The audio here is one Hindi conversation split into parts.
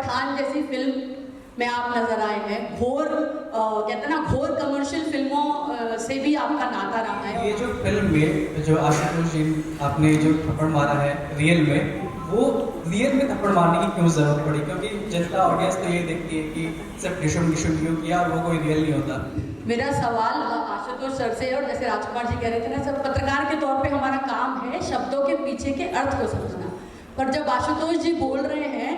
पठान जैसी फिल्म में आप नजर आए हैं। घोर कहते हैं ना, घोर कमर्शियल फिल्मों से भी आपका नाता रहा है। ये जो फिल्म में जो आशुतोष जी आपने जो थप्पड़ मारा है रियल में, वो रियल में थप्पड़ मारने की क्यों जरूरत पड़ी? क्योंकि जनता ऑडियंस तो ये देखती है कि सिर्फ डिशुम डिशुम क्यों किया और वो कोई रियल नहीं होता। मेरा सवाल आशुतोष सर से, और जैसे राजकुमार जी कह रहे थे ना, सब पत्रकार के तौर पे हमारा काम है शब्दों के पीछे के अर्थ को समझना, पर जब आशुतोष जी बोल रहे हैं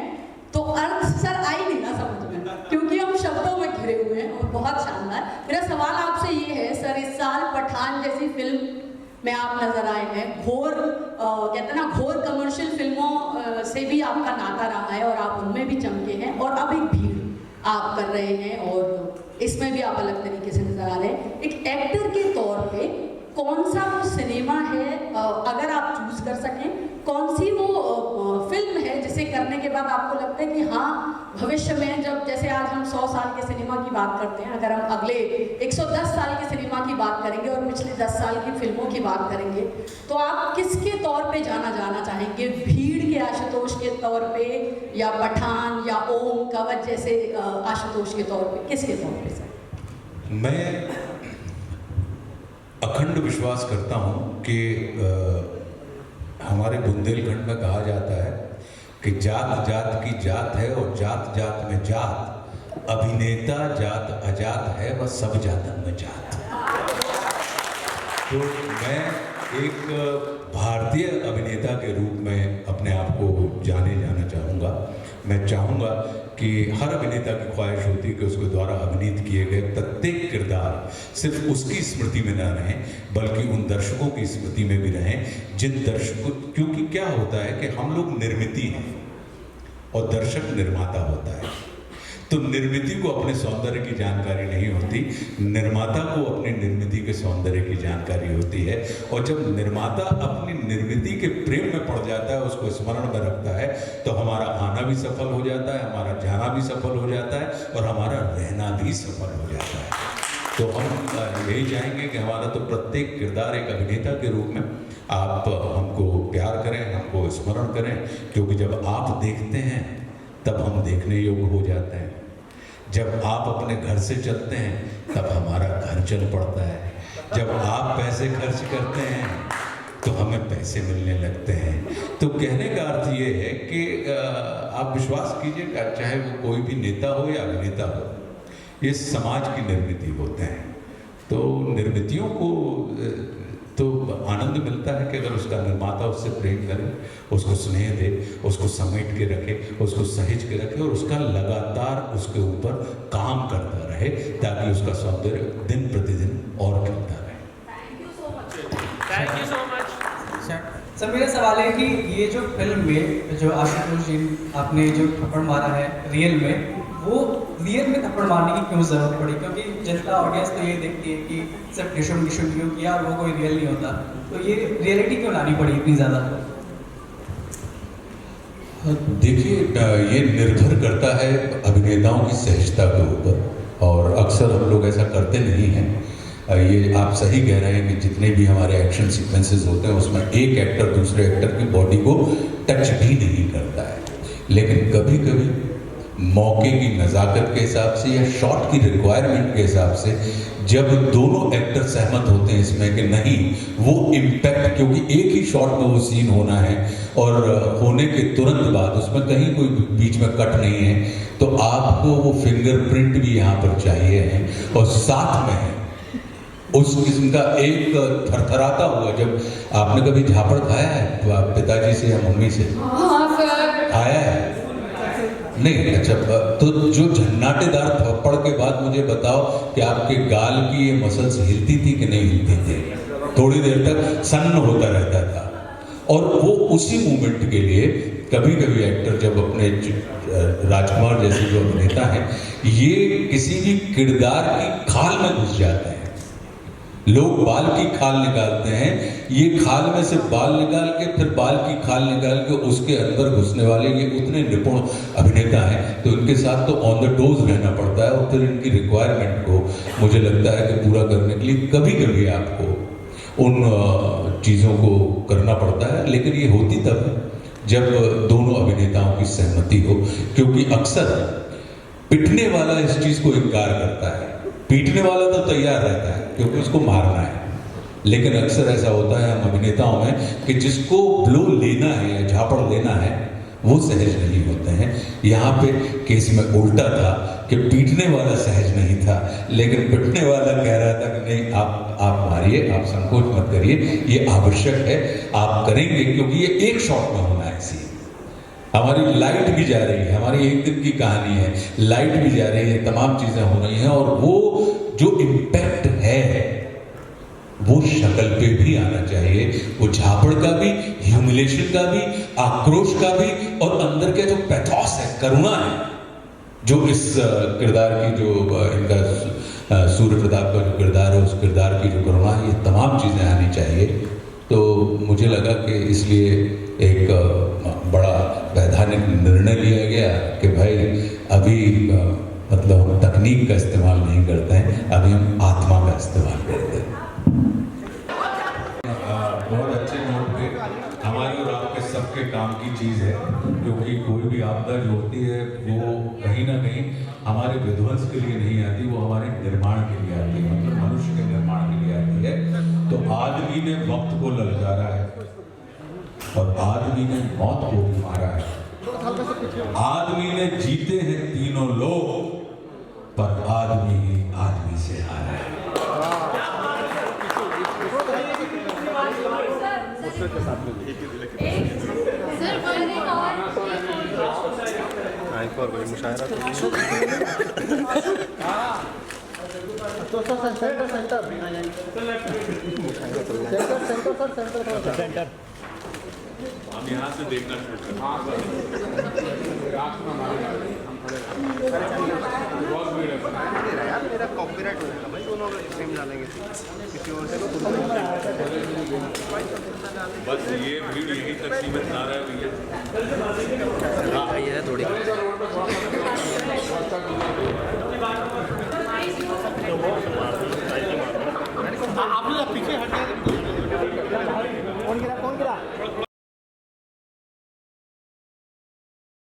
तो अर्थ सर आ ही नहीं ना समझ में, क्योंकि हम शब्दों में घिरे हुए हैं। और बहुत शानदार। मेरा सवाल आपसे ये है सर, इस साल पठान जैसी फिल्म में आप नजर आए हैं। घोर कहते हैं ना, घोर कमर्शियल फिल्मों से भी आपका नाता रहा है और आप उनमें भी चमके हैं, और अब एक भीड़ आप कर रहे हैं और इसमें भी आप अलग तरीके से नजर आ रहे हैं। एक एक्टर के तौर पे कौन सा वो सिनेमा है, अगर आप चूज कर सकें, कौन सी वो फिल्म है जिसे करने के बाद आपको लगता है कि हाँ, भविष्य में जब जैसे आज हम 100 साल के सिनेमा की बात करते हैं, अगर हम अगले 110 साल के सिनेमा की बात करेंगे और पिछले 10 साल की फिल्मों की बात करेंगे, तो आप किसके तौर पे जाना चाहेंगे? भीड़ के आशुतोष के तौर पे, या पठान, या ओम, कवच जैसे आशुतोष के तौर पे, किसके तौर पे सर? मैं अखंड विश्वास करता हूँ कि हमारे बुंदेलखंड में कहा जाता है कि जात जात की जात है और जात जात में जात, अभिनेता जात अजात है वह सब जातन में जात। तो मैं एक भारतीय अभिनेता के रूप में अपने आप को जाना चाहूँगा। मैं चाहूँगा कि हर अभिनेता की ख्वाहिश होती है कि उसके द्वारा अभिनीत किए गए प्रत्येक किरदार सिर्फ उसकी स्मृति में न रहें, बल्कि उन दर्शकों की स्मृति में भी रहें जिन दर्शकों, क्योंकि क्या होता है कि हम लोग निर्मिती हैं और दर्शक निर्माता होता है। तो निर्मिती को अपने सौंदर्य की जानकारी नहीं होती, निर्माता को अपनी निर्मिती के सौंदर्य की जानकारी होती है। और जब निर्माता अपनी निर्मिती के प्रेम में पड़ जाता है, उसको स्मरण में रखता है, तो हमारा आना भी सफल हो जाता है, हमारा जाना भी सफल हो जाता है और हमारा रहना भी सफल हो जाता है। तो हम यही चाहेंगे कि हमारा तो प्रत्येक किरदार एक अभिनेता के रूप में आप हमको प्यार करें, हमको स्मरण करें, क्योंकि जब आप देखते हैं तब हम देखने योग्य हो जाते हैं। जब आप अपने घर से चलते हैं तब हमारा घर चल पड़ता है। जब आप पैसे खर्च करते हैं तो हमें पैसे मिलने लगते हैं। तो कहने का अर्थ ये है कि आप विश्वास कीजिए, चाहे वो कोई भी नेता हो या अभिनेता हो, ये समाज की निर्मिती होते हैं। तो निर्मितियों को तो आनंद मिलता है कि अगर उसका निर्माता उससे प्रेम करे, उसको स्नेह दे, उसको समेट के रखे, उसको सहेज के रखे और उसका लगातार उसके ऊपर काम करता रहे, ताकि उसका सौंदर्य दिन प्रतिदिन और खिलता रहे। Thank you so much. Sir मेरा सवाल है कि ये जो फिल्म में जो आशुतोष जी आपने जो थप्पड़ मारा है रियल में, वो रियल में थप्पड़ मारने की क्यों जरूरत पड़ी? क्योंकि जनता ऑडियंस तो ये देखती है कि सिर्फ डिशुम डिशुम क्यों किया और वो कोई रियल नहीं होता। तो ये रियलिटी क्यों लानी पड़ी इतनी ज़्यादा? देखिए, ये निर्भर करता है अभिनेताओं की सहजता के ऊपर, और अक्सर हम लोग ऐसा करते नहीं हैं। ये आप सही कह रहे हैं कि जितने भी हमारे एक्शन सीक्वेंसेस होते हैं उसमें एक एक्टर दूसरे एक्टर की बॉडी को टच भी नहीं करता है, लेकिन कभी कभी मौके की नज़ाकत के हिसाब से या शॉट की रिक्वायरमेंट के हिसाब से जब दोनों एक्टर सहमत होते हैं इसमें कि नहीं, वो इम्पैक्ट, क्योंकि एक ही शॉट में वो सीन होना है और होने के तुरंत बाद उसमें कहीं कोई बीच में कट नहीं है, तो आपको वो फिंगरप्रिंट भी यहाँ पर चाहिए है। और साथ में उस किस्म का एक थरथराता हुआ, जब आपने कभी झापड़ खाया है पिताजी से या मम्मी से? खाया है? नहीं? अच्छा, तो जो झन्नाटेदार थप्पड़ के बाद मुझे बताओ कि आपके गाल की ये मसल्स हिलती थी कि नहीं हिलती थी? थोड़ी देर तक सन्न होता रहता था। और वो उसी मूवमेंट के लिए कभी कभी एक्टर जब अपने राजकुमार जैसे जो अभिनेता हैं, ये किसी भी किरदार की खाल में घुस जाते हैं। लोग बाल की खाल निकालते हैं, ये खाल में से बाल निकाल के फिर बाल की खाल निकाल के उसके अंदर घुसने वाले ये उतने निपुण अभिनेता हैं, तो इनके साथ तो ऑन द टोज रहना पड़ता है। और फिर इनकी रिक्वायरमेंट को मुझे लगता है कि पूरा करने के लिए कभी कभी आपको उन चीज़ों को करना पड़ता है, लेकिन ये होती तब जब दोनों अभिनेताओं की सहमति हो, क्योंकि अक्सर पिटने वाला इस चीज को इनकार करता है, पीटने वाला तो तैयार रहता है क्योंकि उसको मारना है, लेकिन अक्सर ऐसा होता है हम अभिनेताओं में कि जिसको ब्लो लेना है या झापड़ लेना है वो सहज नहीं होते हैं। यहाँ पे केस में उल्टा था कि पीटने वाला सहज नहीं था, लेकिन पिटने वाला कह रहा था कि नहीं आप मारिए, आप संकोच मत करिए, ये आवश्यक है, आप करेंगे, क्योंकि ये एक शॉट में होना है सीन। हमारी लाइट भी जा रही है, हमारी एक दिन की कहानी है, लाइट भी जा रही है, तमाम चीजें हो रही हैं, और वो जो इम्पैक्ट है वो शक्ल पे भी आना चाहिए, वो झापड़ का भी, ह्यूमिलेशन का भी, आक्रोश का भी, और अंदर का जो पैथोस है, करुणा है, जो इस किरदार की, जो इनका सूर्य प्रताप का जो किरदार है, उस किरदार की जो करुणा है, ये तमाम चीजें आनी चाहिए। तो मुझे लगा कि इसलिए एक बड़ा वैधानिक निर्णय लिया गया कि भाई अभी मतलब हम तकनीक का इस्तेमाल नहीं करते हैं, अभी हम आत्मा का इस्तेमाल करते हैं। बहुत अच्छे नोट पे हमारे और आपके सबके काम की चीज़ है, क्योंकि कोई भी आपदा जो होती है वो कहीं ना कहीं हमारे विध्वंस के लिए नहीं आती, वो हमारे निर्माण के लिए आती है, मतलब मनुष्य के निर्माण के लिए आती है। तो आदमी ने वक्त को ललकारा है और आदमी ने मौत को भी मारा है। आदमी ने जीते हैं तीनों लोग, पर आदमी ही आदमी से हारा है। सेंटर हम यहाँ से देखना यार, मेरा कॉपीराइट हो जाएगा भाई, दोनों सेम डालेंगे किसी और से बस ये भीड़ यहीं तक सीमित ना रहे भैया। ये है थोड़ी आप लोग पीछे हट गए। कौन गिरा